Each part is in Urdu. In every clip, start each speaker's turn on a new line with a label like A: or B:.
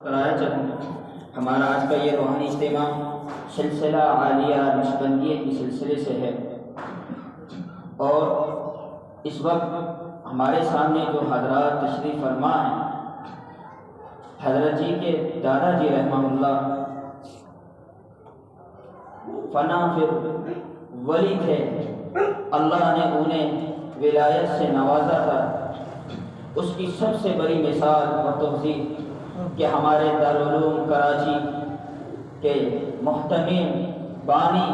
A: کرایا چلوں۔ ہمارا آج کا یہ روحانی اجتماع سلسلہ عالیہ نقشبندیت کے سلسلے سے ہے، اور اس وقت ہمارے سامنے جو حضرات تشریف فرما ہیں، حضرت جی کے دادا جی رحمہ اللہ فنا پھر ولی تھے، اللہ نے انہیں ولایت سے نوازا تھا۔ اس کی سب سے بڑی مثال اور توضیح کہ ہمارے دارالعلوم کراچی کے محتمم بانی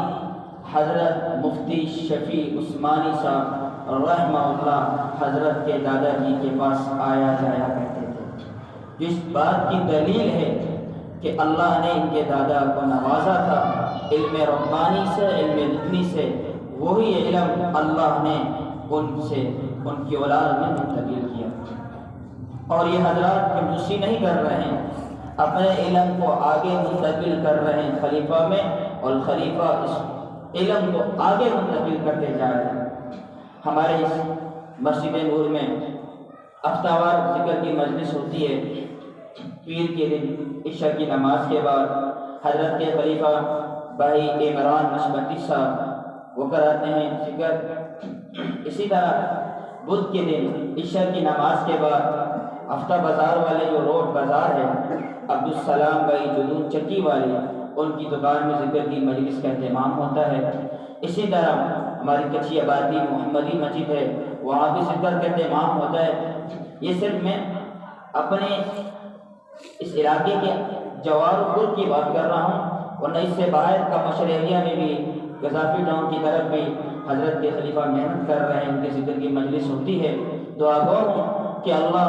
A: حضرت مفتی شفیع عثمانی صاحب رحمہ اللہ حضرت کے دادا جی کے پاس آیا جایا کرتے تھے، جس بات کی دلیل ہے کہ اللہ نے ان کے دادا کو نوازا تھا علم ربانی سے، علم لدنی سے۔ وہی علم اللہ نے ان کی اولاد میں منتقل کیا، اور یہ حضرات کنجوسی نہیں کر رہے ہیں، اپنے علم کو آگے منتقل کر رہے ہیں خلیفہ میں، اور خلیفہ اس علم کو آگے منتقل کرتے جا رہے ہیں۔ ہمارے اس مسجد نور میں ہفتہ وار ذکر کی مجلس ہوتی ہے، پیر کے دن عشاء کی نماز کے بعد حضرت کے خلیفہ بھائی عمران نقشبندی صاحب وہ کراتے ہیں ذکر۔ اسی طرح بدھ کے دن عشاء کی نماز کے بعد ہفتہ بازار والے جو روڈ بازار ہے، عبدالسلام بھائی جنون چکی والے، ان کی دکان میں ذکر کی مجلس کا اہتمام ہوتا ہے۔ اسی طرح ہماری کچھی آبادی محمدی مسجد ہے، وہاں بھی ذکر کا اہتمام ہوتا ہے۔ یہ صرف میں اپنے اس علاقے کے جوار پور کی بات کر رہا ہوں، ورنہ اس سے باہر کا مشر ایریا میں بھی گزافی ٹاؤن کی طرف بھی حضرت کے خلیفہ محنت کر رہے ہیں، ان کے ذکر کی مجلس ہوتی ہے۔ دعا گو ہوں کہ اللہ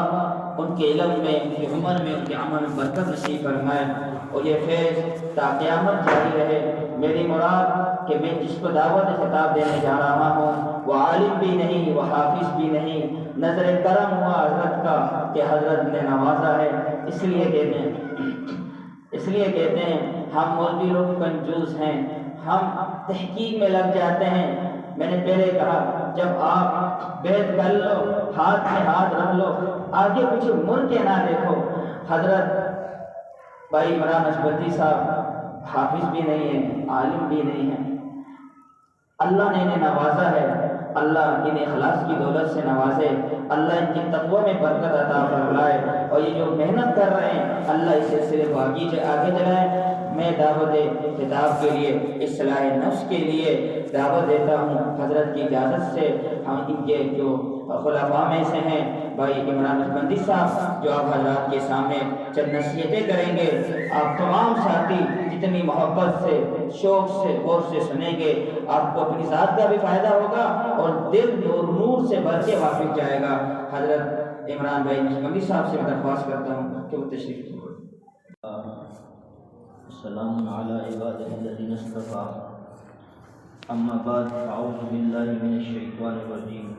A: ان کے علم میں، ان کی عمر میں، ان کے عمل میں برکت نصیب فرمائے، اور یہ فیض تا قیامت جاری رہے۔ میری مراد کہ میں جس کو دعوت خطاب دینے جا رہا ہوں وہ عالم بھی نہیں، وہ حافظ بھی نہیں، نظر کرم ہوا حضرت کا کہ حضرت نے نوازا ہے۔ اس لیے کہتے ہیں ہم مولوی لوگ کنجوس ہیں، ہم تحقیق میں لگ جاتے ہیں۔ میں نے پہلے کہا جب آپ بیعت کر لو، ہاتھ میں ہاتھ رکھ لو، آگے پیچھے مڑ کے نہ دیکھو۔ حضرت بھائی عمران نقشبندی صاحب حافظ بھی نہیں ہیں، عالم بھی نہیں ہیں، اللہ نے انہیں نوازا ہے، اللہ انہیں اخلاص کی دولت سے نوازے، اللہ ان کی تقوی میں برکت عطا فرمائے، اور یہ جو محنت کر رہے ہیں اللہ اس سلسلے کو آگے چلائے۔ میں دعوت خطاب کے لیے، اصلاح نفس کے لیے دعوت دیتا ہوں حضرت کی اجازت سے۔ ہم ان کے جو خلفاء میں سے ہیں بھائی عمران نقشبندی صاحب، جو آپ حضرات کے سامنے چند نصیحتیں کریں گے، آپ تمام ساتھی جتنی محبت سے، شوق سے، غور سے سنیں گے، آپ کو اپنی ذات کا بھی فائدہ ہوگا اور دل اور نور سے بھر کے واپس جائے گا۔ حضرت عمران بھائی نقشبندی صاحب سے میں درخواست کرتا ہوں کہ وہ تشریف لیں۔
B: السلام علی عبادہ الذین اصطفیٰ، اما بعد، اعوذ باللہ من الشیطان الرجیم،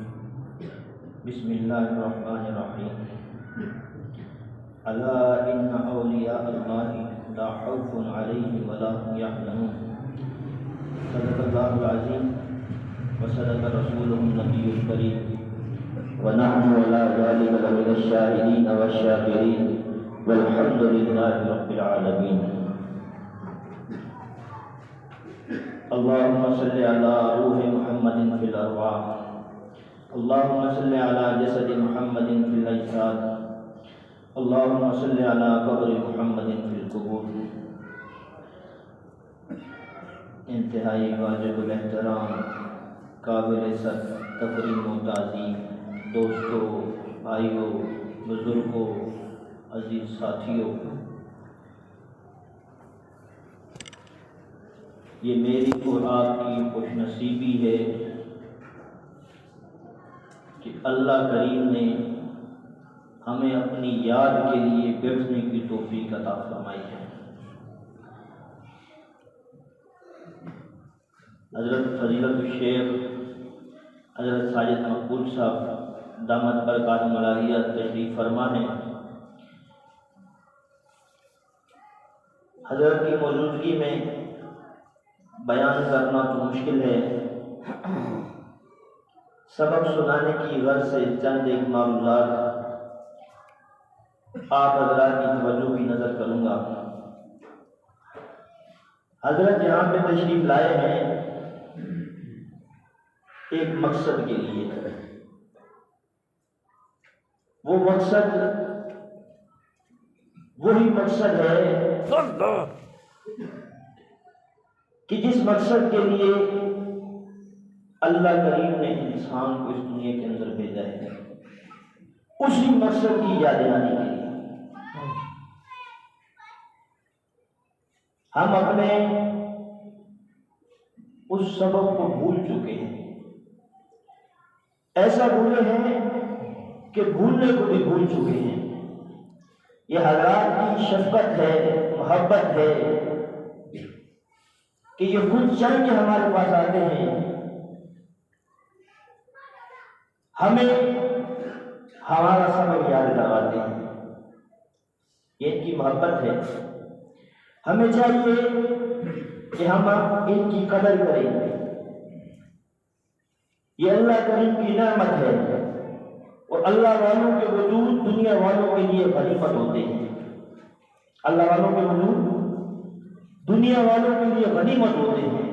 B: بسم اللہ الرحمن الرحیم۔ الا ان اولیاء اللہ لا خوف علیہم ولا هم یحزنون۔ صدق اللہ العظیم وصدق رسولہ النبی الکریم، ونحن علی ذلک لمن الشاہدین والشاکرین، والحمد للہ رب العالمین۔ اللہم صلی علی روح محمد فی الارواح، اللہم صلی علی جسد محمد فی الاجساد، اللہم صلی علی قبر محمد فی القبور۔ انتہائی واجب الاحترام، قابل تکریم و تعظیم دوستوں، بھائیوں، بزرگوں، عزیز ساتھیوں، یہ میری اور آپ کی خوش نصیبی ہے کہ اللہ کریم نے ہمیں اپنی یاد کے لیے بیٹھنے کی توفیق عطا فرمائی ہے۔ حضرت فضیلت الشیخ حضرت ساجد مقبول صاحب دامت برکاتہم العالیہ تشریف فرما ہیں۔ حضرت کی موجودگی میں بیان کرنا تو مشکل ہے، سبق سنانے کی غرض سے چند ایک معلومات آپ حضرات کی توجہ کی نظر کروں گا۔ حضرت یہاں پہ تشریف لائے ہیں ایک مقصد کے لیے، وہ مقصد وہی مقصد ہے کہ جس مقصد کے لیے اللہ کریم نے انسان کو اس دنیا کے اندر بھیجا ہے، اسی مقصد کی یاد دہانی کے لیے ہم اپنے اس سبب کو بھول چکے ہیں۔ ایسا بھولے ہیں کہ بھولنے کو بھی بھول چکے ہیں۔ یہ حضرات کی شفقت ہے، محبت ہے کہ یہ خود چل کے ہمارے پاس آتے ہیں، ہمیں ہمارا سبب یاد کرواتے ہیں۔ یہ ان کی محبت ہے۔ ہمیں چاہیے کہ ہم ان کی قدر کریں۔ یہ اللہ کریم کی نعمت ہے، اور اللہ والوں کے وجود دنیا والوں کے لیے غنیمت ہوتے ہیں۔ اللہ والوں کے وجود دنیا والوں کے لیے غنیمت ہوتے ہیں،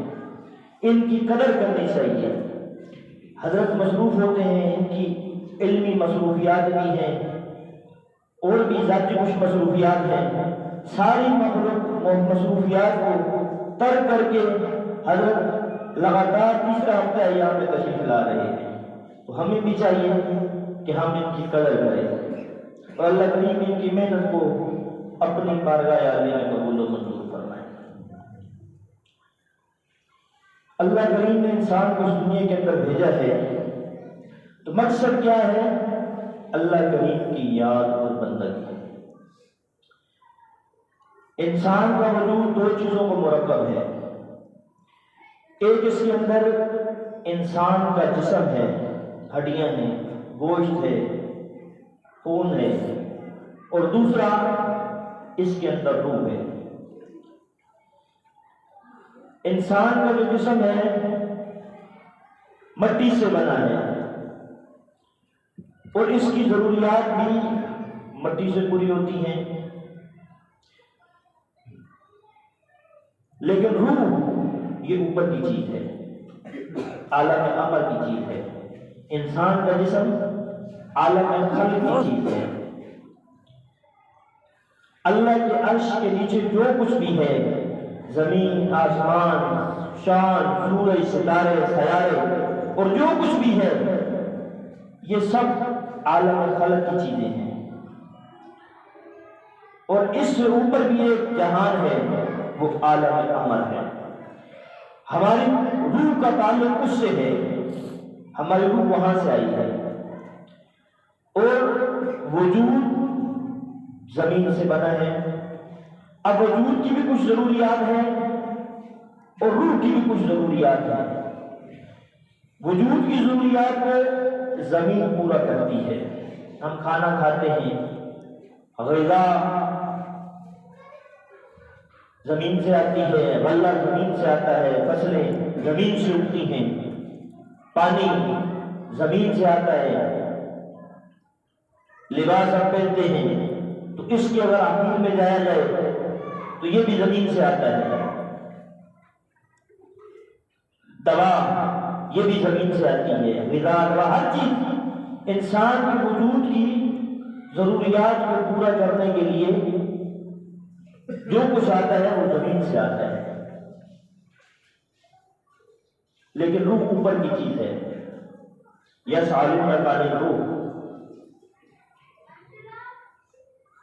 B: ان کی قدر کرنی چاہیے۔ حضرت مصروف ہوتے ہیں، ان کی علمی مصروفیات بھی ہیں اور بھی ذاتی کچھ مصروفیات ہیں۔ ساری مصروفیات کو ترک کر کے حضرت لگاتار تیسرا ہفتہ ایام میں تشریف لا رہے ہیں، تو ہمیں بھی چاہیے کہ ہم ان کی قدر کریں اور اللہ کریم ان کی محنت کو اپنی بارگاہ عالیہ میں قبول و منظور فرمائے۔ اللہ کریم نے انسان کو اس دنیا کے اندر بھیجا ہے، تو مقصد کیا ہے؟ اللہ کریم کی یاد اور بندگی۔ انسان کا وجود دو چیزوں کو مرکب ہے۔ ایک اس کے اندر انسان کا جسم ہے، ہڈیاں ہیں، گوشت ہے، خون ہے، اور دوسرا اس کے اندر روح ہے۔ انسان کا جو جسم ہے مٹی سے بنا ہے، اور اس کی ضروریات بھی مٹی سے پوری ہوتی ہیں، لیکن روح یہ اوپر کی چیز ہے، عالم امر کی چیز ہے۔ انسان کا جسم عالم خلق کی چیز ہے۔ اللہ کے عرش کے نیچے جو کچھ بھی ہے، زمین، آسمان، چاند، سورج، ستارے، سیارے اور جو کچھ بھی ہے، یہ سب عالم خلق کی چیزیں ہیں۔ اور اس سے اوپر بھی ایک جہان ہے، وہ عالم امر ہے۔ ہماری روح کا تعلق اس سے ہے، ہماری روح وہاں سے آئی ہے، اور وجود زمین سے بنا ہے۔ اب وجود کی بھی کچھ ضروریات ہیں اور روح کی بھی کچھ ضروریات ہیں۔ وجود کی ضروریات کو زمین پورا کرتی ہے، ہم کھانا کھاتے ہیں، غذا زمین سے آتی ہے، غلہ زمین سے آتا ہے، فصلیں زمین سے اگتی ہیں، پانی زمین سے آتا ہے، لباس ہم پہنتے ہیں تو اس کے اگر آخر میں جایا جائے تو یہ بھی زمین سے آتا ہے، دوا یہ بھی زمین سے آتی ہے، غذا، دوا، ہر چیز انسان کے وجود کی ضروریات کو پورا کرنے کے لیے جو کچھ آتا ہے وہ زمین سے آتا ہے۔ لیکن روح اوپر کی چیز ہے۔ یسعلونک عن الروح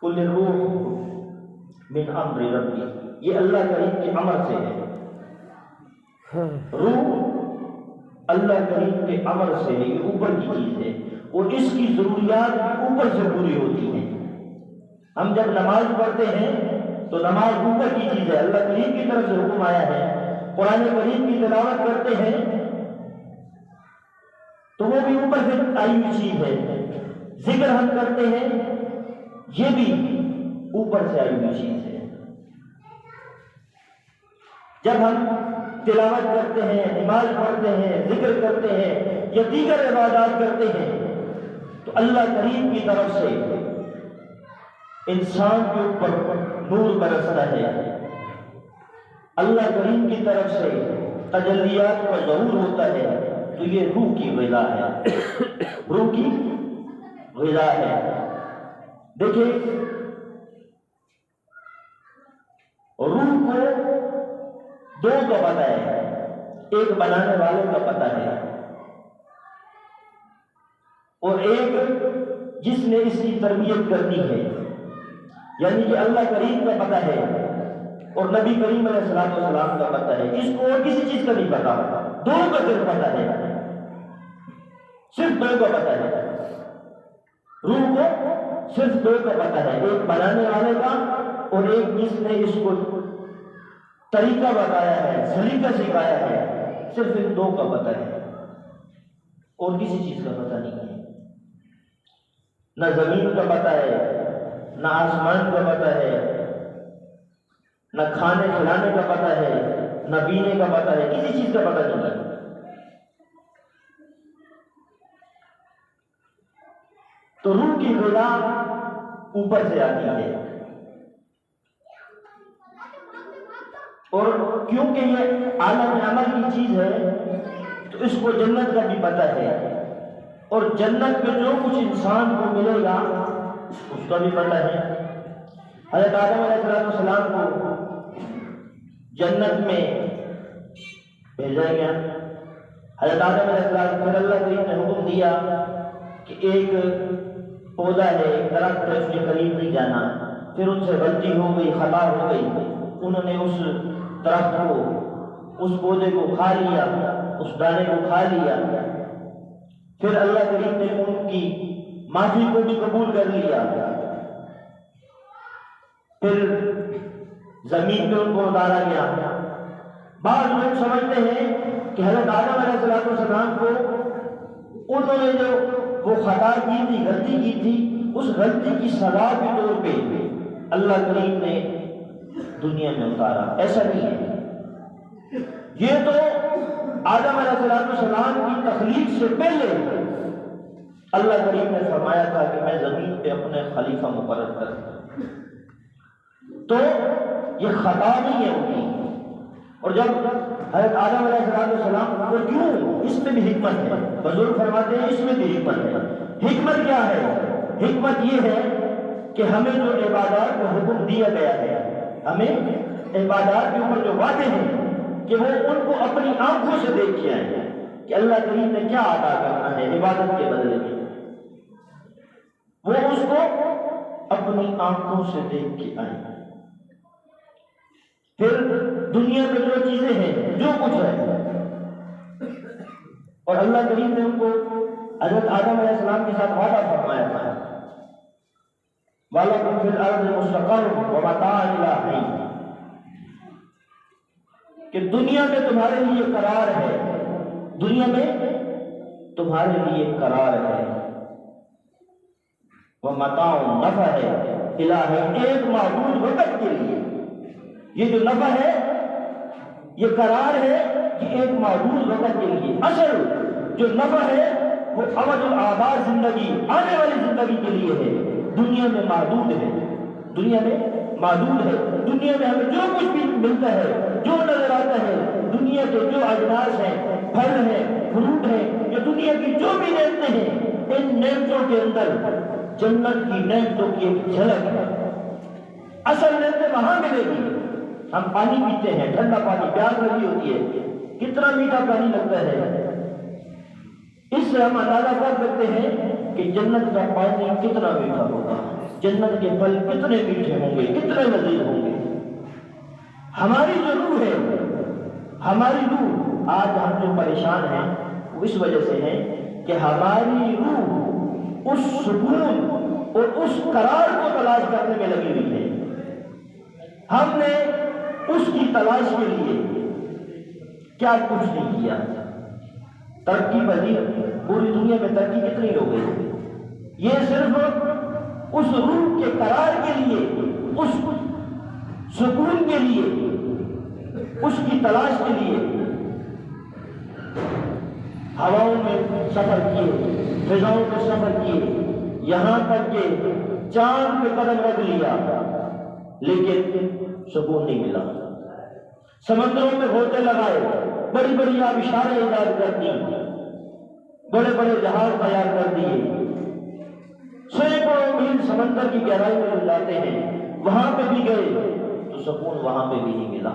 B: قل الروح من امر ربی، یہ اللہ کریم کے امر سے ہے۔ روح اللہ کریم کے امر سے ہے، یہ اوپر کی چیز ہے، اور اس کی ضروریات اوپر سے پوری ہوتی ہیں۔ ہم جب نماز پڑھتے ہیں تو نماز اوپر کی چیز ہے، اللہ کریم کی طرف سے حکم آیا ہے۔ قرآن کریم کی تلاوت کرتے ہیں تو وہ بھی اوپر سے آئی ہوئی چیز ہے، ذکر ہم کرتے ہیں یہ بھی اوپر سے آئی ہوئی چیز ہے۔ جب ہم تلاوت کرتے ہیں، نماز پڑھتے ہیں، ذکر کرتے ہیں یا دیگر عبادات کرتے ہیں تو اللہ کریم کی طرف سے انسان کے اوپر نور برستا ہے، اللہ کریم کی طرف سے تجلیات کا ظہور ہوتا ہے، تو یہ روح کی غذا ہے، روح کی غذا ہے۔ دیکھیں روح کو دو کا پتہ ہے، ایک بنانے والے کا پتہ ہے اور ایک جس نے اس کی تربیت کرنی ہے، یعنی کہ اللہ کریم کا پتہ ہے اور نبی کریم علیہ السلام کا پتہ ہے، اس کو اور کسی چیز کا نہیں پتہ، دو کا صرف پتہ ہے، صرف دو کا پتہ ہے، روح کو صرف دو کا پتہ ہے، ایک بنانے والے کا اور ایک جس نے اس کو طریقہ بتایا ہے، سلیقہ سکھایا ہے، صرف ان دو کا پتہ ہے اور کسی چیز کا پتہ نہیں ہے، نہ زمین کا پتہ ہے، نہ آسمان کا پتہ ہے، نہ کھانے کھلانے کا پتہ ہے، نہ پینے کا پتہ ہے، کسی چیز کا پتہ نہیں ہے۔ تو روح کی غذا اوپر سے آتی ہے، اور کیونکہ یہ عالم عمل کی چیز ہے تو اس کو جنت کا بھی پتہ ہے، اور جنت میں جو کچھ انسان کو ملے گا اس کا بھی پتہ ہے۔ حضرت آدم علیہ السلام کو جنت میں بھیجا گیا، حضرت آدم علیہ السلام پھر اللہ کریم نے حکم دیا کہ ایک پودا ہے، ایک درخت ہے، اس کے قریب نہیں جانا، پھر ان سے غلطی ہو گئی، خطا ہو گئی، انہوں نے اس درخت کو، اس پودے کو کھا لیا، اس دانے کو کھا لیا، پھر اللہ کریم نے ان کی معافی کو بھی قبول کر لیا، پھر زمین پہ ان کو اتارا گیا۔ بعض لوگ سمجھتے ہیں کہ حضرت آدم علیہ السلام کو انہوں نے جو وہ خطا کی تھی، غلطی کی تھی، اس غلطی کی سزا کے طور پہ اللہ کریم نے دنیا میں اتارا، ایسا نہیں ہے۔ یہ تو آدم علیہ السلام کی تخلیق سے پہلے اللہ کریم نے فرمایا تھا کہ میں زمین پہ اپنے خلیفہ مقرر کروں، تو یہ خطا نہیں ہے ان کی۔ اور جب حضرت آدم علیہ السلام کو کیوں، اس میں بھی حکمت ہے، بزرگ فرماتے ہیں اس میں بھی حکمت ہے۔ حکمت کیا ہے؟ حکمت یہ ہے کہ ہمیں جو عبادات کو حکم دیا گیا ہے، ہمیں عبادات کے اوپر جو وعدے ہیں کہ وہ ان کو اپنی آنکھوں سے دیکھ کے آئیں کہ اللہ کریم نے کیا عطا کرنا ہے عبادت کے بدلے میں، وہ اس کو اپنی آنکھوں سے دیکھ کے آئیں۔ پھر دنیا میں جو چیزیں ہیں، جو کچھ ہے، اور اللہ کریم نے ان کو حضرت آدم علیہ السلام کے ساتھ وعدہ فرمایا تھا، وَلَكُمْ فِي الْأَرْضِ مُسْتَقَرٌّ وَمَتَاعٌ إِلَىٰ حِينٍ، کہ دنیا میں تمہارے لیے قرار ہے، دنیا میں تمہارے لیے قرار ہے، وَمَتَاعٌ نفع ہے، إِلَىٰ حِينٍ، ایک محدود وقت کے لیے۔ یہ جو نفع ہے، یہ قرار ہے کہ ایک محدود وقت کے لیے، اصل جو نفع ہے وہ ابد الآباد زندگی، آنے والی زندگی کے لیے ہے، دنیا میں محدود ہے، دنیا میں محدود ہے۔ دنیا میں ہمیں جو کچھ بھی ملتا ہے، جو نظر آتا ہے، دنیا کے جو اجناس ہیں، پھل ہیں، فروٹ ہیں، یا دنیا کی جو بھی نعمتیں ہیں، ان نعمتوں کے اندر جنت کی نعمتوں کی ایک جھلک ہے۔ اصل نعمتیں وہاں ملے گی۔ ہم پانی پیتے ہیں، ٹھنڈا پانی، پیاس لگی ہوتی ہے، کتنا میٹھا پانی لگتا ہے، اس سے ہم اندازہ کر سکتے ہیں کہ جنت کا پانی کتنا میٹھا ہوگا، جنت کے پھل کتنے میٹھے ہوں گے، کتنے لذیذ ہوں گے۔ ہماری جو روح ہے، ہماری روح آج ہم جو پریشان ہیں وہ اس وجہ سے ہے کہ ہماری روح اس سکون اور اس قرار کو تلاش کرنے میں لگی ہوئی ہے۔ ہم نے اس کی تلاش کے لیے کیا کچھ نہیں کیا۔ ترقی پذیر پوری دنیا میں ترقی کتنی ہو گئی، یہ صرف اس روح کے قرار کے لیے، اس سکون کے لیے، اس کی تلاش کے لیے ہواؤں میں سفر کیے، فضاؤں میں سفر کیے، یہاں تک کہ چاند پہ قدم رکھ لیا لیکن سکون نہیں ملا۔ سمندروں میں غوطے لگائے، بڑی بڑی آبشاریں ایجاد کر دی، بڑے بڑے جہاز تیار کر دیے، سینکڑوں میل سمندر کی گہرائی میں جاتے ہیں، وہاں پہ بھی گئے تو سکون وہاں پہ بھی نہیں ملا۔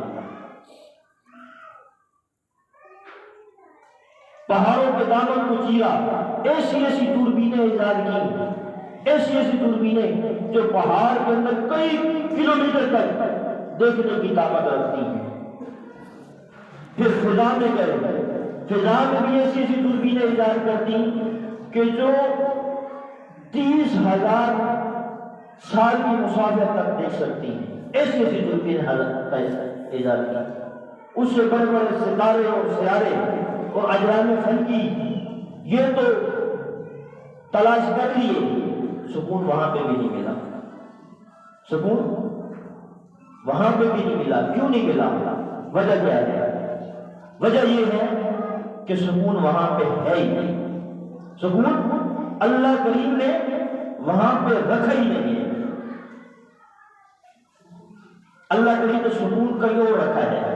B: پہاڑوں کے دامن کو چیرا، ایسی ایسی دوربینیں ایجاد کی، ایسی ایسی دوربینیں جو پہاڑ کے اندر کئی کلومیٹر تک دیکھنے کی طاقت رکھتی ہیں۔ پھر فضا میں گئے، فضا میں بھی ایسی ایسی دوربینیں ایجاد کرتی کہ جو 30,000 سال کی مسافت تک دیکھ سکتی ہیں، ایسی ایسی دوربینیں ایجاد کی۔ اس سے بڑے بڑے ستارے اور سیارے اور اجرام فلکی یہ تو تلاش کر لیے، سکون وہاں پہ بھی نہیں ملا، سکون وہاں پہ بھی نہیں ملا۔ کیوں نہیں ملا؟ وجہ کیا ہے؟ وجہ یہ ہے کہ سکون وہاں پہ ہے ہی نہیں، سکون اللہ کریم نے وہاں پہ رکھا ہی نہیں ہے۔ اللہ کریم نے سکون کہیں اور رکھا ہے۔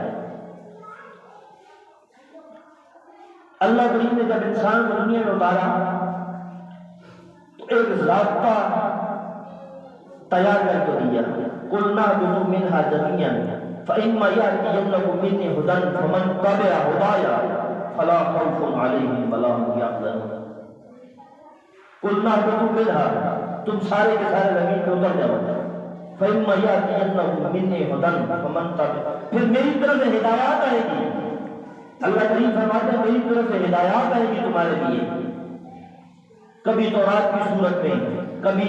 B: اللہ کریم نے جب انسان کو دنیا میں اتارا تو ایک ضابطہ تیار کر کے دیا، قُلْنَا اهْبِطُوا مِنْهَا جَمِيعًا فَإِمَّا يَأْتِيَنَّكُم مِّنِّي هُدًى فَمَن تَبِعَ هُدَايَ فَلَا خَوْفٌ عَلَيْهِمْ وَلَا هُمْ يَحْزَنُونَ۔ قُلْنَا اهْبِطُوا مِنْهَا، تم سارے کے سارے زمین پہ اتر جاؤ، فَإِمَّا يَأْتِيَنَّكُم مِّنِّي هُدًى فَمَن تَبِعَ، پھر میری طرف سے ہدایات آئے گی۔ اللہ کریم فرماتے ہیں میری طرف سے ہدایات آئے گی تمہارے لیے، کبھی تورات کی صورت میں، کبھی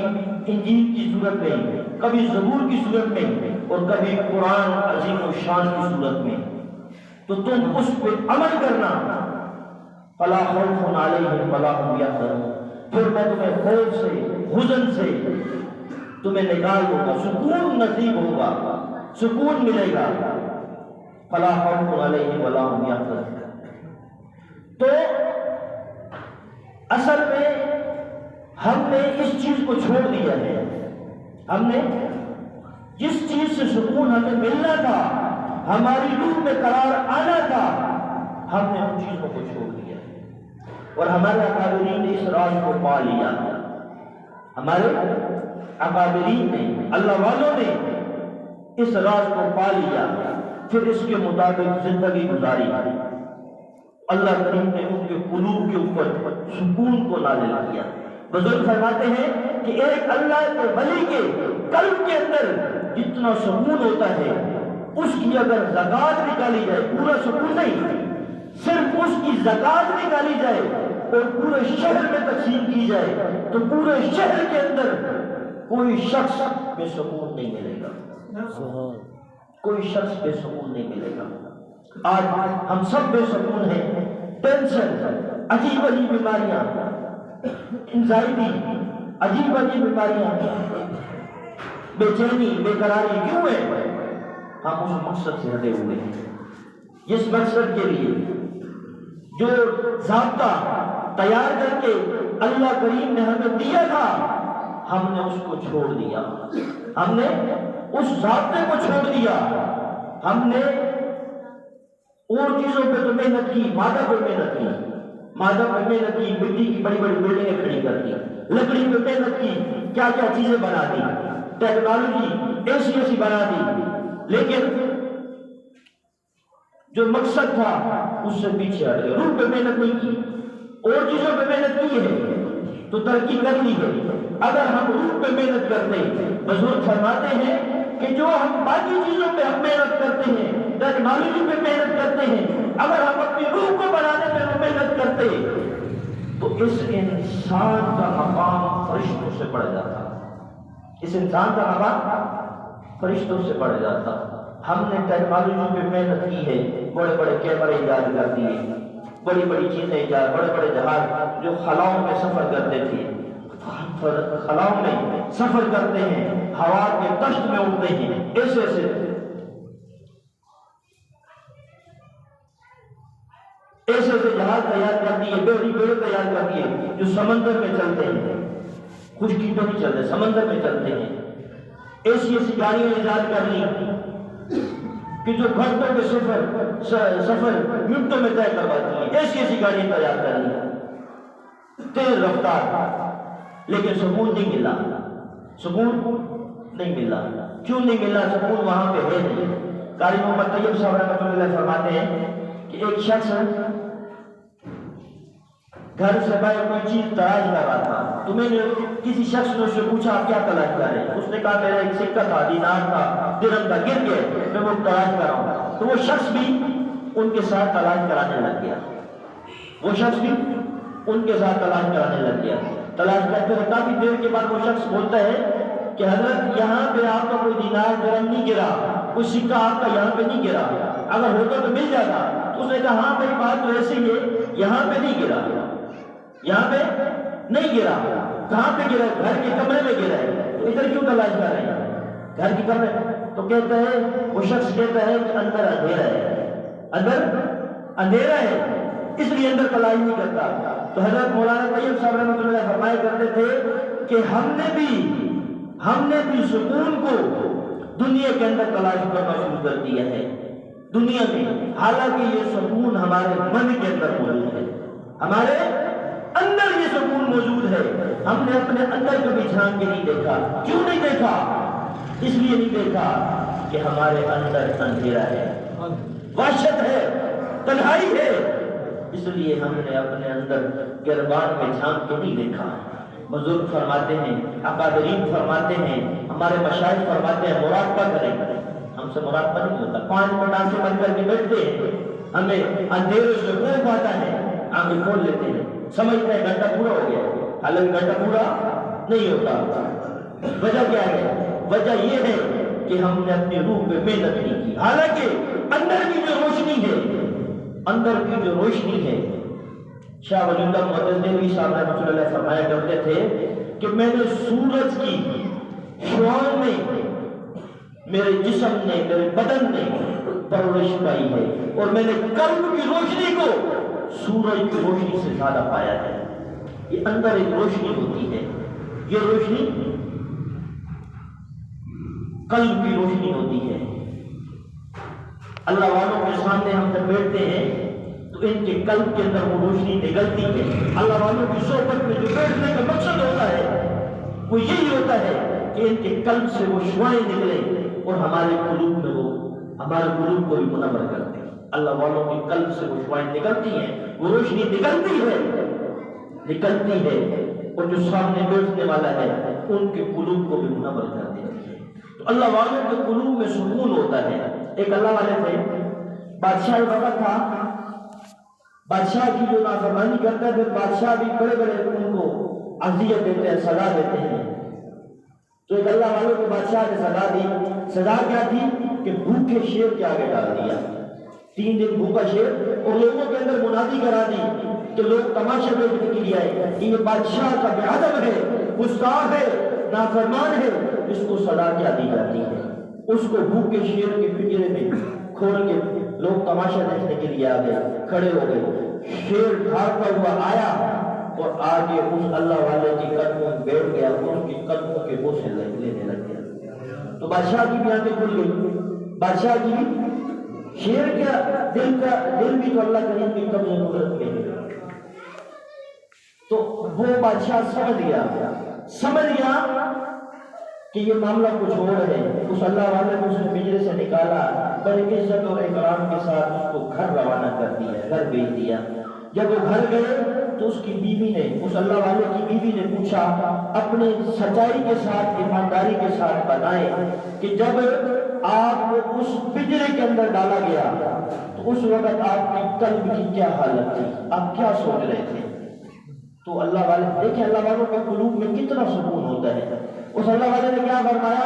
B: انجیل کی صورت میں، کبھی زبور کی صورت میں، اور کبھی قرآن عظیم و شان کی صورت میں، تو تم اس پہ عمل کرنا۔ فلا خوف علیہم ولا هم یحزنون، پھر میں تمہیں خوف سے، حزن سے تمہیں نکال دوں گا، سکون نصیب ہوگا، سکون ملے گا۔ فلا خوف علیہم ولا هم یحزنون۔ تو اصل میں ہم نے اس چیز کو چھوڑ دیا ہے، ہم نے جس چیز سے سکون ہمیں ملنا تھا، ہماری روح میں قرار آنا تھا، ہم نے ان چیزوں کو چھوڑ دیا اور ہمارے اکابرین نے اس راز کو پا لیا۔ ہمارے اکابرین نے، اللہ والوں نے اس راز کو پا لیا، پھر اس کے مطابق زندگی گزاری۔ اللہ کریم نے ان کے قلوب کے اوپر سکون کو نازل کیا۔ بزرگ فرماتے ہیں کہ ایک اللہ کے ولی کے قلب کے اندر جتنا سکون ہوتا ہے، اس کی اگر زکات نکالی جائے، پورا سکون نہیں، صرف اس کی زکات نکالی جائے اور پورے شہر میں تقسیم کی جائے تو پورے شہر کے اندر کوئی شخص بے سکون نہیں ملے گا، کوئی شخص بے سکون نہیں ملے گا۔ آج ہم سب بے سکون ہیں، ٹینشن، عجیب عجیب بیماریاں، انزائٹی، عجیب عجیب بیماریاں، بے چینی، بے قراری، کیوں ہے؟ ہم اس مقصد سے ہٹے ہوئے ہیں، جس مقصد کے لیے جو ضابطہ تیار کر کے اللہ کریم نے ہمیں دیا تھا، ہم نے اس کو چھوڑ دیا، ہم نے اس ضابطے کو چھوڑ دیا، ہم نے اور چیزوں پہ تو محنت کی، مادہ پہ محنت کی، مادہ پہ محنت کی، مٹی کی بڑی بڑی بلڈنگیں کھڑی کر دی، لکڑی پہ محنت کی، کیا کیا چیزیں بنا دی، ٹیکنالوجی ایسی ایسی بنا دی، لیکن جو مقصد تھا اس سے پیچھے ہٹ گئے، روح پہ محنت نہیں کی، اور چیزوں پہ محنت کی ہے تو ترقی کر لی ہے۔ اگر ہم روح پہ محنت کرتے، بزرگ فرماتے ہیں کہ جو ہم باقی چیزوں پہ ہم محنت کرتے ہیں، ٹیکنالوجی پہ محنت کرتے ہیں، اگر ہم اپنی روح کو بنانے میں محنت کرتے تو اس انسان کا مقام فرشتوں سے بڑھ جاتا، اس انسان کا مقام فرشتوں سے بڑھ جاتا۔ ہم نے ٹیکنالوجی پہ محنت کی ہے، بڑے بڑے کیمرے ایجاد کر دیے، بڑی بڑی چیزیں ایجاد، بڑے بڑے جہاز جو خلاؤں میں سفر کرتے تھے، خلاؤں میں سفر کرتے ہیں، ہوا کے دشت میں اڑتے ہیں، ایسے ایسے ایسے ایسے جہاز تیار کر دیے، بیڑی بیڑ تیار کر دیے جو سمندر میں چلتے ہیں، خشکی تو نہیں چلتے، سمندر میں چلتے ہیں، ایسی ایسی گاڑیوں نے ایجاد کر لی کہ جو گھنٹوں کے سفر منٹوں میں طے کرواتی ہیں، ایسی ایسی گاڑیاں تیار کر لی، تیز رفتار، لیکن سکون نہیں ملا، سکون نہیں ملا۔ کیوں نہیں ملا سکون؟ وہاں پہ ہے نہیں۔ قاری محمد طیب صاحب رحمۃ اللہ علیہ فرماتے ہیں کہ ایک شخص گھر سے باہر کوئی چیز تلاش کر رہا تھا، تو میں نے کسی شخص نے اس سے پوچھا آپ کیا تلاش کر رہے ہیں؟ اس نے کہا میرا ایک سکہ تھا، دینار تھا، درہم تھا، گر گئے، میں وہ تلاش کر رہا ہوں۔ تو وہ شخص بھی ان کے ساتھ تلاش کرانے لگ گیا، وہ شخص بھی ان کے ساتھ تلاش کرانے لگ گیا، تلاش کرتے ہوئے کافی دیر کے بعد وہ شخص بولتا ہے کہ حضرت یہاں پہ آپ کا کوئی دینار درہم نہیں گرا، کوئی سکہ آپ کا یہاں پہ نہیں گرا، اگر ہوتا تو مل جاتا۔ تو اس نے کہا ہاں بھائی بات تو ایسی ہے، یہاں پہ نہیں گرا، یہاں پہ نہیں گرا، کہاں پہ گرا؟ گھر کے کمرے میں گرا ہے، تو ادھر کیوں تلاش کر رہے ہیں گھر کے کمرے؟ تو کہتا ہے وہ شخص کہتا ہے کہ اندر اندھیرا ہے، اندر اندھیرا ہے، اس لیے اندر تلاش نہیں کرتا۔ تو حضرت مولانا طیب صاحب رحمۃ اللہ علیہ فرمایا کرتے تھے کہ ہم نے بھی سکون کو دنیا کے اندر تلاش کرنا شروع کر دیا ہے، دنیا میں، حالانکہ یہ سکون ہمارے من کے اندر موجود ہے، ہمارے اندر یہ سکون موجود ہے۔ ہم نے اپنے اندر کبھی جھانک کے نہیں دیکھا۔ کیوں نہیں دیکھا؟ اس لیے نہیں دیکھا کہ ہمارے اندر اندھیرا ہے، وحشت ہے، تنہائی ہے، اس لیے ہم نے اپنے اندر گربان میں جھانک کے نہیں دیکھا۔ بزرگ فرماتے ہیں، اکابرین فرماتے ہیں، ہمارے مشائخ فرماتے ہیں مراقبہ کریں۔ ہم سے مراقبہ نہیں ہوتا، 5 منٹ آنکھیں بند کر کے بیٹھتے ہیں، ہمیں اندھیرے سے خوف آتا ہے، آنکھیں کھول لیتے ہیں، سمجھتے ہیں گھنٹہ پورا ہو گیا، حالانکہ گھنٹہ پورا نہیں ہوتا۔ وجہ کیا ہے؟ وجہ یہ ہے کہ ہم نے اپنی روح پہ محنت نہیں کی، حالانکہ اندر کی جو روشنی ہے، اندر کی جو روشنی ہے، شاہ ولی اللہ محدث دہلوی صاحب رحمۃ اللہ علیہ فرمایا کرتے تھے کہ میں نے سورج کی شعاؤں میں میرے جسم نے، میرے بدن نے پرورش پائی ہے، اور میں نے قلب کی روشنی کو سورج کی روشنی سے زیادہ پایا ہے۔ یہ اندر ایک روشنی ہوتی ہے، یہ روشنی قلب کی روشنی ہوتی ہے۔ اللہ والوں کے سامنے ہم جب بیٹھتے ہیں تو ان کے قلب کے اندر وہ روشنی نکلتی ہے۔ اللہ والوں کی صحبت میں جو بیٹھنے کا مقصد ہوتا ہے وہ یہی ہوتا ہے کہ ان کے قلب سے وہ شعائیں نکلے اور ہمارے قلوب میں وہ ہمارے قلوب کو بھی منور کرتے ہیں۔ اللہ والوں کے قلب سے وہ شعائیں نکلتی ہیں، وہ روشنی نکلتی ہے، اور جو سامنے بیٹھنے والا ہے ان کے قلوب کو بھی منور کر دیتی ہے۔ تو اللہ والوں کے قلوب میں سکون ہوتا ہے۔ ایک اللہ والے تھے، بادشاہ وقت تھا، بادشاہ کی جو نافرمانی کرتا ہے پھر بادشاہ بھی بڑے بڑے ان کو اذیت دیتے ہیں، سزا دیتے ہیں۔ تو ایک اللہ والوں کو بادشاہ نے سزا دی۔ سزا کیا تھی کہ بھوکے شیر کے آگے ڈال دیا، 3 دن بھوکا شیر، اور لوگوں کے اندر منادی کرا دی کہ لوگ تماشا دیکھنے کے لیے آئے کہ یہ بادشاہ کا بے ادب ہے، گستاخ ہے، نافرمان ہے، اس کو سزا کیا دی جاتی ہے۔ اس کو بھوکے شیر کے پنجرے میں کھول کے لوگ تماشا دیکھنے کے لیے آ گئے، کھڑے ہو گئے۔ شیر بھاگتا ہوا آیا اور آگے اس اللہ والے کے قدموں میں بیٹھ گیا، اس کے قدموں کے بوسے لینے لگ گیا۔ تو بادشاہ کی بھی آنکھیں کھل گئی، بادشاہ کی بھی، شیر کا دل بھی تو اللہ کریم کی قبض قدرت میں ہے۔ تو وہ بادشاہ سمجھ گیا کہ یہ معاملہ کچھ اور ہے۔ اس اللہ والے نے اسے پنجرے سے نکالا، بڑی عزت اور اکرام کے ساتھ اس کو گھر روانہ کر دیا، گھر بھیج دیا۔ جب وہ گھر گئے تو اس کی بیوی نے، اس اللہ والے کی بیوی نے پوچھا، اپنے سچائی کے ساتھ، ایمانداری کے ساتھ بتائیں کہ جب آپ کو اس پنجرے کے اندر ڈالا گیا تو اس وقت آپ کی قلب کی کیا حالت تھی، آپ کیا سوچ رہے تھے؟ تو اللہ والے دیکھیں، اللہ والوں کے قلوب میں کتنا سکون ہوتا ہے۔ اس اللہ والے نے کیا فرمایا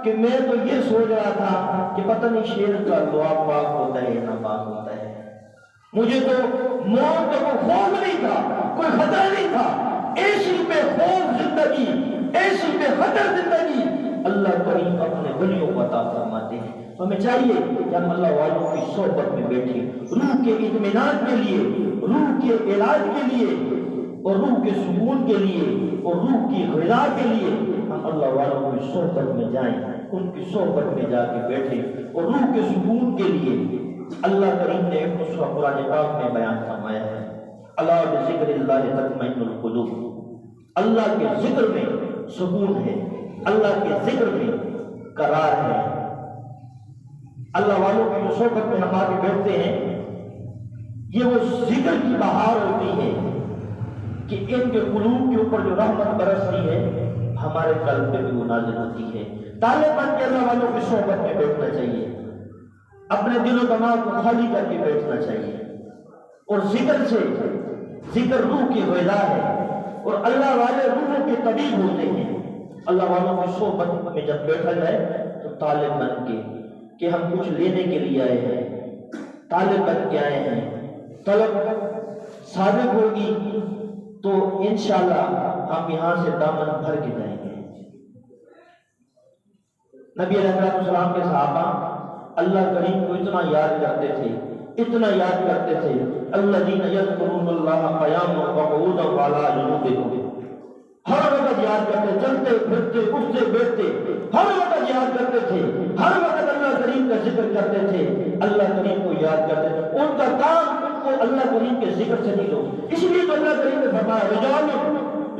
B: کہ میں تو یہ سوچ رہا تھا کہ پتہ نہیں شیر کا دعا پاک ہوتا ہے یا نہ پاک ہوتا ہے، مجھے تو موت کا کوئی خوف نہیں تھا، کوئی خطرہ نہیں تھا۔ ایسی بے خوف زندگی، ایسی بے خطر زندگی اللہ کریم اپنے ولیوں کو عطا فرماتے ہیں۔ تو ہمیں چاہیے کہ ہم اللہ والوں کی صحبت میں بیٹھیں، روح کے اطمینان کے لیے، روح کے علاج کے لیے اور روح کے سکون کے لیے اور روح کی غذا کے لیے ہم اللہ والوں کی صحبت میں جائیں، ان کی صحبت میں جا کے بیٹھیں، اور روح کے سکون کے لیے اللہ کریم نے ایک نسخہ قرآن پاک میں بیان فرمایا ہے، الا بذکر اللہ تطمئن القلوب، اللہ کے ذکر میں سکون ہے، اللہ کے ذکر میں قرار ہے۔ اللہ والوں کی جو صحبت میں ہم آگے بیٹھتے ہیں، یہ وہ ذکر کی بہار ہوتی ہے کہ ان کے قلوب کے اوپر جو رحمت برستی ہے ہمارے قلب پہ بھی وہ نازل ہوتی ہے۔ طالب بن کے اللہ والوں کی صحبت میں بیٹھنا چاہیے، اپنے دل و دماغ کو خالی کر کے بیٹھنا چاہیے، اور ذکر سے، ذکر روح کی غذا ہے، اور اللہ والے روحوں کے طبیب ہوتے ہیں۔ اللہ والوں کی صحبت میں جب بیٹھا جائے تو طالب بن کے کہ ہم کچھ لینے کے لیے آئے ہیں، طالب بن کے آئے ہیں، طلب صادق ہوگی تو انشاءاللہ ہم یہاں سے دامن بھر کے جائیں گے۔ نبی علیہ السلام کے صحابہ اللہ کریم کو اتنا یاد کرتے تھے، اتنا یاد کرتے تھے، الذین یذکرون اللہ قیاما وقعودا وعلی جنوبہم، ہر وقت یاد کرتے، چلتے پھرتے اٹھتے بیٹھتے ہر وقت یاد کرتے تھے، ہر وقت اللہ کریم کا ذکر کرتے تھے، اللہ کریم کو یاد کرتے تھے، ان کا کام ان کو اللہ کریم کے ذکر سے نہیں روکتا۔ اس لیے تو اللہ کریم نے فرمایا رجال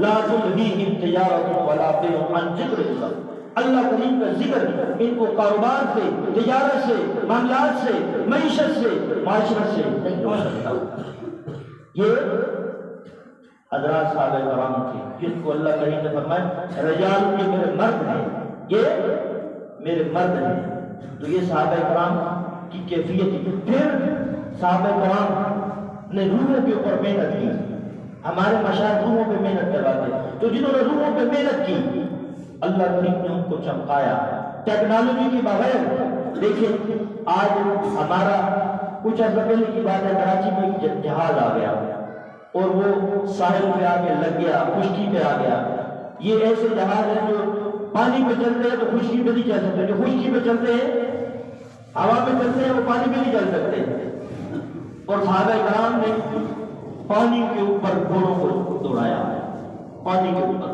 B: لا تلہیہم تجارۃ ولا بیع عن ذکر اللہ، اللہ کریم کا ذکر ان کو کاروبار سے، تجارت سے، معاملات سے، معیشت سے، معاشرت سے نہیں روک سکتا۔ یہ حضرات صحابہ کرام تھے جس کو اللہ کریم نے فرمایا رجال یہ میرے مرد ہیں، یہ میرے مرد ہیں۔ تو یہ صحابہ کرام کی کیفیت تھی۔ پھر صحابہ کرام نے روحوں کے اوپر محنت کی، ہمارے مشائخ روحوں پہ محنت کرواتے، تو جنہوں نے روحوں پہ محنت کی اللہ کریم نے ان کو چمکایا۔ ٹیکنالوجی کے بغیر دیکھیں آج ہمارا کچھ عرصہ پہلے کی بات ہے، کراچی میں ایک جہاز آ گیا اور وہ ساحل پہ آ کے لگ گیا، خشکی پہ آ گیا۔ یہ ایسے جہاز ہیں جو پانی پہ چلتے ہیں تو خشکی پہ نہیں چل سکتے، جو خشکی پہ چلتے ہیں ہوا پہ چلتے ہیں وہ پانی پہ نہیں چل سکتے۔ اور صحابہ کرام نے پانی کے اوپر گھوڑوں کو دوڑایا، پانی کے اوپر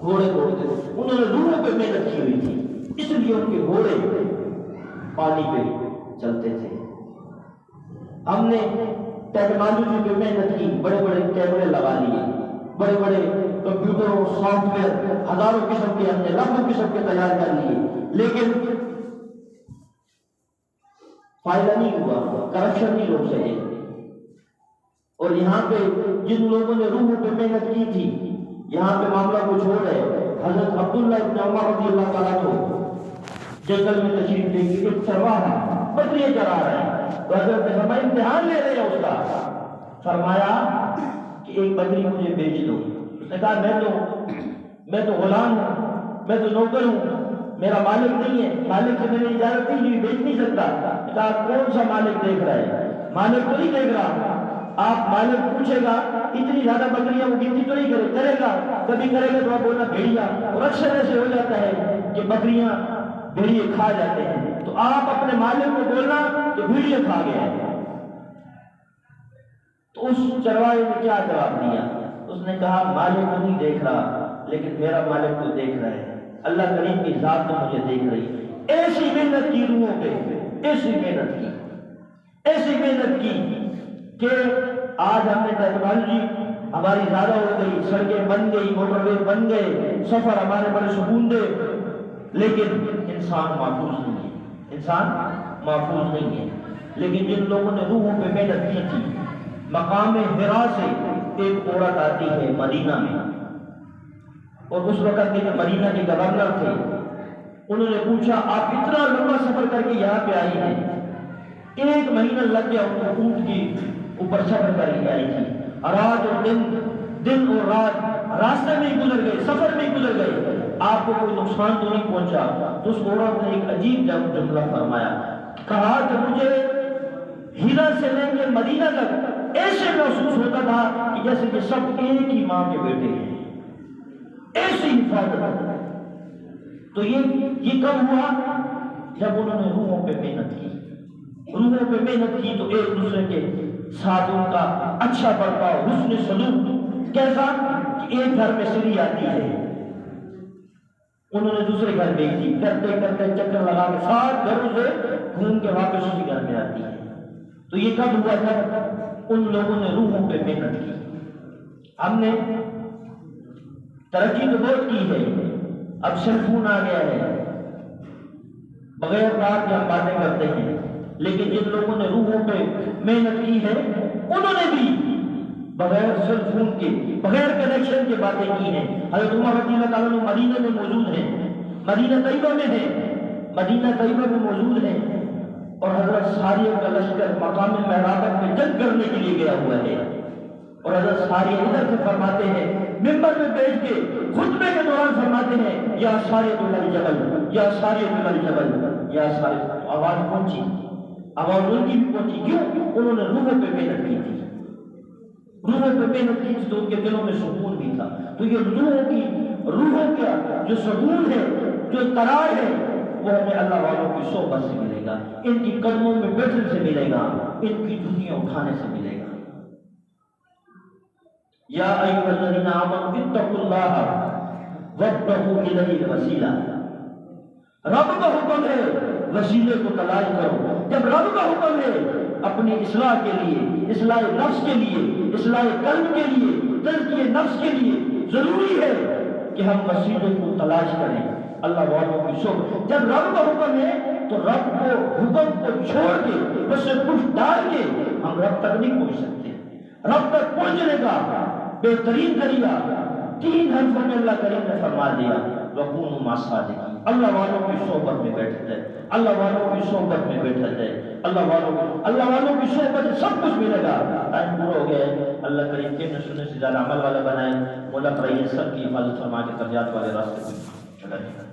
B: گھوڑے دوڑتے، انہوں نے روحوں پہ محنت کی ہوئی تھی، اس لیے ان کے گھوڑے پانی پہ چلتے تھے۔ ہم نے ٹیکنالوجی پہ محنت کی، بڑے بڑے کیمرے لگا لیے، بڑے بڑے کمپیوٹر اور سافٹ ویئر ہزاروں قسم کے، ہم نے لاکھوں قسم کے تیار کر لیے، لیکن فائدہ نہیں ہوا، کرپشن نہیں روک سکے۔ اور یہاں پہ جن لوگوں نے روحوں پہ محنت کی تھی، یہاں پہ معاملہ کچھ ہو رہا ہے۔ حضرت عبداللہ ابن عمر رضی اللہ تعالیٰ کو جنگل میں تشریف لے کے ایک چرواہا بکریاں چرا رہے ہیں، تو حضرت نے فرمایا امتحان لے رہے ہیں اس کا، فرمایا کہ ایک بکری مجھے بیچ دو۔ اس نے کہا میں تو غلام ہوں، میں تو نوکر ہوں، میرا مالک نہیں ہے، مالک سے میں نے اجازت نہیں لی، بیچ نہیں سکتا۔ کہا کون سا مالک دیکھ رہا ہے؟ مالک تو نہیں دیکھ رہا۔ آپ مالک پوچھے گا اتنی زیادہ بکریاں وہ گنتی تو نہیں کرے گا، کبھی کرے گا تو آپ بولنا بھیڑیا، اور اکثر ایسے ہو جاتا ہے کہ بکریاں بھیڑیے کھا جاتے ہیں، تو آپ اپنے مالک کو بولنا کہ بھیڑیے کھا گیا ہے۔ تو اس چرواہے نے کیا جواب دیا؟ اس نے کہا مالک تو نہیں دیکھ رہا لیکن میرا مالک تو دیکھ رہا ہے، اللہ کریم کی ذات تو مجھے دیکھ رہی ہے۔ ایسی محنت کی روحوں پہ، ایسی محنت کی کہ آج ہم نے ٹیکنالوجی ہماری زیادہ ہو گئی، سڑکیں بن گئی، موٹر وے بن گئے، سفر ہمارے بڑے سکون دے، لیکن انسان محفوظ نہیں ہے، انسان محفوظ نہیں ہے۔ لیکن جن لوگوں نے روحوں پہ محنت کی تھی، مقام حرا سے ایک عورت آتی ہے مدینہ میں، اور اس وقت کے مدینہ کے گورنر تھے، انہوں نے پوچھا آپ اتنا لمبا سفر کر کے یہاں پہ آئی ہیں؟ 1 مہینہ لگ گیا ان کو اونٹ کی اوپر سفر کر کے آئی تھی، رات اور دن اور رات راستے میں ہی گزر گئے، سفر میں ہی گزر گئے، آپ کو کوئی نقصان تو نہیں پہنچا؟ تو اس عورت نے ایک عجیب جملہ فرمایا، کہا کہ مجھے ہیرا سے لے کے مدینہ تک ایسے محسوس ہوتا تھا کہ جیسے کہ سب ایک ہی ماں کے بیٹے ہیں، ایسی حفاظت۔ تو یہ کب ہوا؟ جب انہوں نے روحوں پہ محنت کی، روحوں پہ محنت کی تو ایک دوسرے کے ساتھ ان کا اچھا برتاؤ، حسن سلوک، کیسا کہ ایک گھر میں سری آتی ہے، انہوں نے دوسرے گھر بھیج دی، کرتے کرتے چکر لگا کے 7 گھروں سے گھوم کے واپس اسی گھر میں آتی ہے۔ تو یہ کب ہوا تھا؟ ان لوگوں نے روحوں پہ محنت کی۔ ہم نے ترقی تو بہت کی ہے، اب سیل فون آ گیا ہے، بغیر بات کے ہم باتیں کرتے ہیں، لیکن جن لوگوں نے روحوں پہ محنت کی ہے انہوں نے بھی بغیر سیل فون کے، بغیر کنیکشن کے باتیں کی ہیں۔ حضرت عمر رضی اللہ تعالیٰ عنہ مدینہ میں موجود ہیں، مدینہ طیبہ میں ہیں، مدینہ طیبہ میں موجود ہیں، اور حضرت ساریہ کا لشکر مقام محرابہ پہ جنگ کرنے کے لیے گیا ہوا ہے، اور حضرت ساریہ ادھر سے فرماتے ہیں، ممبر میں بیٹھ کے خطبے کے دوران فرماتے ہیں، یا ساریہ الجبل، یا ساریہ الجبل، یا ساریہ، آواز پہنچی، آواز ان کی بھی پہنچی، کیوں؟ انہوں نے روحوں پہ محنت کی تھی، روحوں پہ محنت کی تو ان کے دلوں میں سکون بھی تھا۔ تو یہ روحوں کا جو سکون ہے، جو قرار ہے، وہ ہمیں اللہ والوں کی صحبت سے ملے گا، ان کی قدموں میں بیٹھنے سے ملے گا، ان کی جھولیاں اٹھانے سے ملے گا۔ یا ایھا الذین آمنوا اتقوا اللہ وابتغوا الیہ الوسیلہ، رب کا حکم ہے وسیلے کو تلاش کرو۔ جب رب کا حکم ہے اپنی اصلاح کے لیے، اصلاح نفس کے لیے، اصلاح قلب کے لیے، تزکیہ نفس کے لیے ضروری ہے کہ ہم وسیلے کو تلاش کریں، اللہ والوں کی صحبت۔ جب رب کا حکم ہے تو رب کو حکم کو چھوڑ کے، اس سے کچھ ڈال کے ہم رب تک نہیں پہنچ سکتے۔ رب تک پہنچنے کا بہترین طریقہ 3 حرفوں میں اللہ کریم نے فرما دیا، وَكُونُوا مَعَ الصَّادِقِينَ۔ اللہ والوں کی صحبت میں بیٹھ جائے، اللہ والوں کی صحبت میں بیٹھا جائے، اللہ والوں کی صحبت سے سب کچھ ملے گا۔ ٹائم پورا ہو گیا ہے، اللہ کریم کے سننے سے زیادہ عمل والا بنائے، مولا کریم سب کی حفاظت فرما کے درجات والے راستے پہ چلا جائے۔